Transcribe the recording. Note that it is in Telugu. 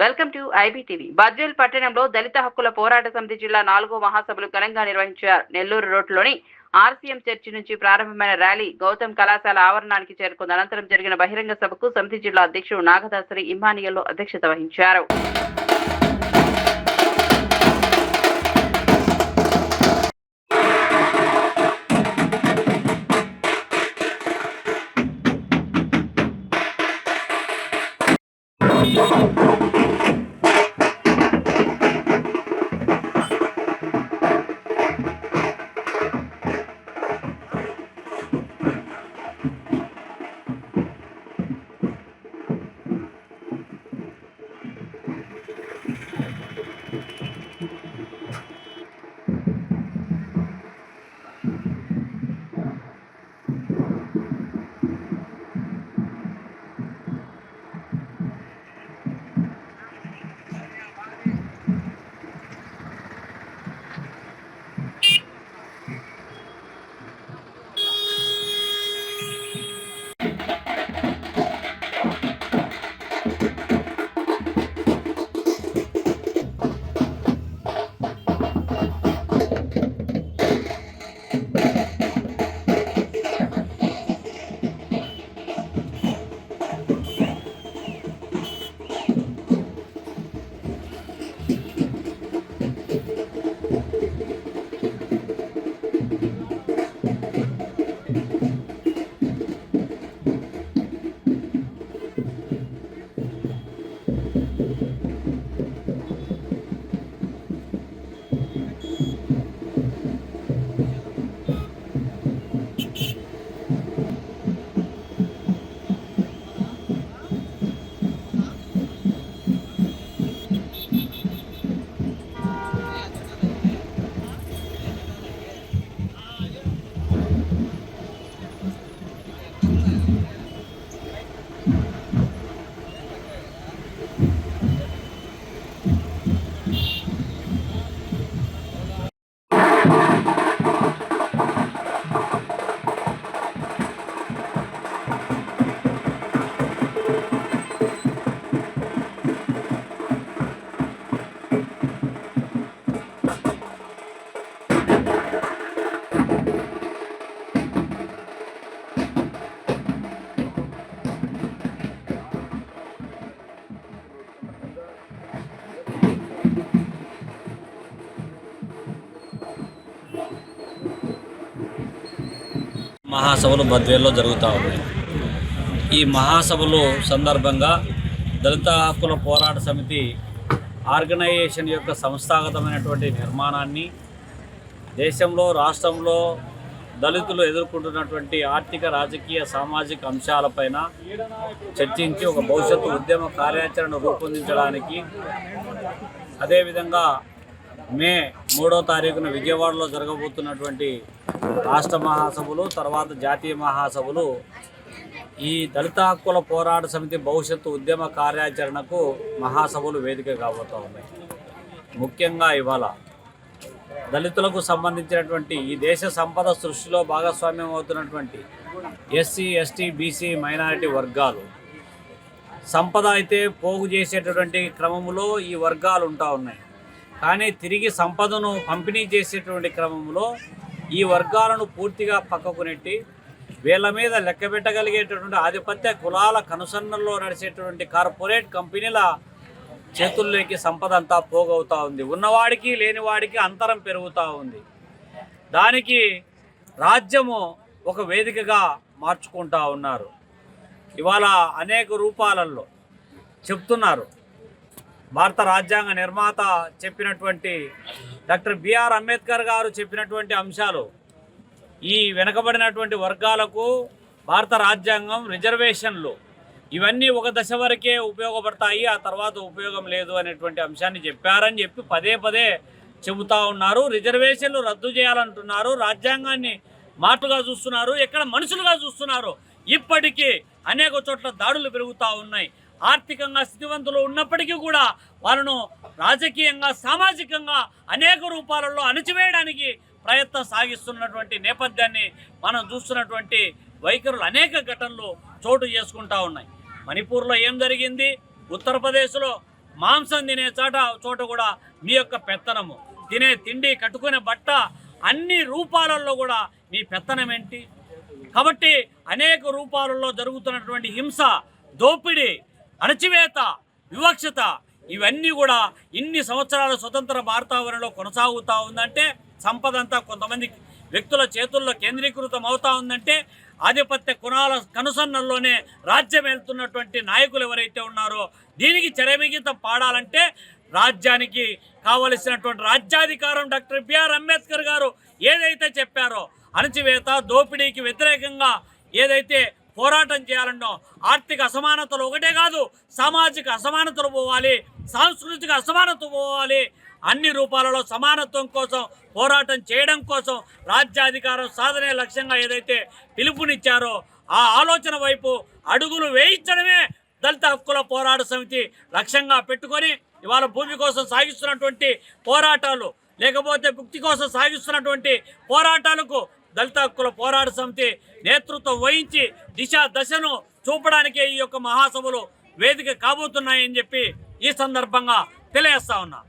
Welcome to IBTV. బద్వేల్ పట్టణంలో దళిత హక్కుల పోరాట సమితి జిల్లా 4వ మహాసభలు ఘనంగా నిర్వహించారు. నెల్లూరు రోడ్లోని ఆర్సీఎం చర్చి నుంచి ప్రారంభమైన ర్యాలీ గౌతమ్ కళాశాల ఆవరణానికి చేరుకుంది. అనంతరం జరిగిన బహిరంగ సభకు సమితి జిల్లా అధ్యక్షుడు నాగదాసరి ఇమ్మానియల్ అధ్యక్షత వహించారు. మహాసభలు బద్వేల్లో జరుగుతూ ఉన్నాయి. ఈ మహాసభలు సందర్భంగా దళిత హక్కుల పోరాట సమితి ఆర్గనైజేషన్ యొక్క సంస్థాగతమైనటువంటి నిర్మాణాన్ని, దేశంలో రాష్ట్రంలో దళితులు ఎదుర్కొంటున్నటువంటి ఆర్థిక, రాజకీయ, సామాజిక అంశాలపైన చర్చించి ఒక భవిష్యత్తు ఉద్యమ కార్యాచరణ రూపొందించడానికి, అదేవిధంగా మే 3వ తారీఖున విజయవాడలో జరగబోతున్నటువంటి రాష్ట్ర మహాసభలు, తర్వాత జాతీయ మహాసభలు ఈ దళిత హక్కుల పోరాట సమితి భవిష్యత్తు ఉద్యమ కార్యాచరణకు మహాసభలు వేదిక కాబోతూ ఉన్నాయి. ముఖ్యంగా ఇవాళ దళితులకు సంబంధించినటువంటి ఈ దేశ సంపద సృష్టిలో భాగస్వామ్యం అవుతున్నటువంటి ఎస్సీ, ఎస్టీ, బీసీ, మైనారిటీ వర్గాలు సంపద అయితే పోగు చేసేటటువంటి క్రమంలో ఈ వర్గాలు ఉంటా ఉన్నాయి. కానీ తిరిగి సంపదను పంపిణీ చేసేటువంటి క్రమంలో ఈ వర్గాలను పూర్తిగా పక్కకు నెట్టి వీళ్ళ మీద లెక్కబెట్టగలిగేటటువంటి ఆధిపత్య కులాల కనుసన్నల్లో నడిచేటువంటి కార్పొరేట్ కంపెనీల చేతుల్లోకి సంపద అంతా పోగవుతూ ఉంది. ఉన్నవాడికి లేనివాడికి అంతరం పెరుగుతూ ఉంది. దానికి రాజ్యము ఒక వేదికగా మార్చుకుంటూ ఉన్నారు. ఇవాళ అనేక రూపాలలో చెప్తున్నారు. భారత రాజ్యాంగ నిర్మాత చెప్పినటువంటి డాక్టర్ బిఆర్ అంబేద్కర్ గారు చెప్పినటువంటి అంశాలు, ఈ వెనుకబడినటువంటి వర్గాలకు భారత రాజ్యాంగం రిజర్వేషన్లు ఇవన్నీ ఒక దశ వరకే ఉపయోగపడతాయి, ఆ తర్వాత ఉపయోగం లేదు అనేటువంటి అంశాన్ని చెప్పారని చెప్పి పదే పదే చెబుతూ ఉన్నారు. రిజర్వేషన్లు రద్దు చేయాలంటున్నారు. రాజ్యాంగాన్ని మాటలుగా చూస్తున్నారు, ఎక్కడ మనుషులుగా చూస్తున్నారు. ఇప్పటికీ అనేక చోట్ల దాడులు పెరుగుతూ ఉన్నాయి. ఆర్థికంగా స్థితివంతులు ఉన్నప్పటికీ కూడా వాళ్ళను రాజకీయంగా, సామాజికంగా అనేక రూపాలలో అణచివేయడానికి ప్రయత్నం సాగిస్తున్నటువంటి నేపథ్యాన్ని మనం చూస్తున్నటువంటి వైఖరులు అనేక ఘటనలు చోటు చేసుకుంటూ ఉన్నాయి. మణిపూర్లో ఏం జరిగింది, ఉత్తరప్రదేశ్లో మాంసం తినే చోట కూడా మీ యొక్క పెత్తనము, తినే తిండి, కట్టుకునే బట్ట, అన్ని రూపాలలో కూడా మీ పెత్తనం ఏంటి? కాబట్టి అనేక రూపాలలో జరుగుతున్నటువంటి హింస, దోపిడీ, అణచివేత, వివక్షత ఇవన్నీ కూడా ఇన్ని సంవత్సరాల స్వతంత్ర భారతావరణలో కొనసాగుతూ ఉందంటే, సంపద అంతా కొంతమంది వ్యక్తుల చేతుల్లో కేంద్రీకృతం అవుతా ఉందంటే, ఆధిపత్య కులాల కనుసన్నల్లోనే రాజ్యం వెళ్తున్నటువంటి నాయకులు ఎవరైతే ఉన్నారో దీనికి చరమిగీతం పాడాలంటే రాజ్యానికి కావలసినటువంటి రాజ్యాధికారం డాక్టర్ బిఆర్ అంబేద్కర్ గారు ఏదైతే చెప్పారో, అణచివేత, దోపిడీకి వ్యతిరేకంగా ఏదైతే పోరాటం చేయాలన్నో, ఆర్థిక అసమానతలు ఒకటే కాదు, సామాజిక అసమానతలు పోవాలి, సాంస్కృతిక అసమానత పోవాలి, అన్ని రూపాలలో సమానత్వం కోసం పోరాటం చేయడం కోసం రాజ్యాధికారం సాధనే లక్ష్యంగా ఏదైతే పిలుపునిచ్చారో ఆ ఆలోచన వైపు అడుగులు వేయించడమే దళిత హక్కుల పోరాట సమితి లక్ష్యంగా పెట్టుకొని ఇవాళ భూమి కోసం సాగిస్తున్నటువంటి పోరాటాలు, లేకపోతే ముక్తి కోసం సాగిస్తున్నటువంటి పోరాటాలకు దళిత హక్కుల పోరాట సమితి నేతృత్వం వహించి దశను చూపడానికే ఈ యొక్క మహాసభలు వేదిక కాబోతున్నాయని చెప్పి ఈ సందర్భంగా తెలియజేస్తా ఉన్నా.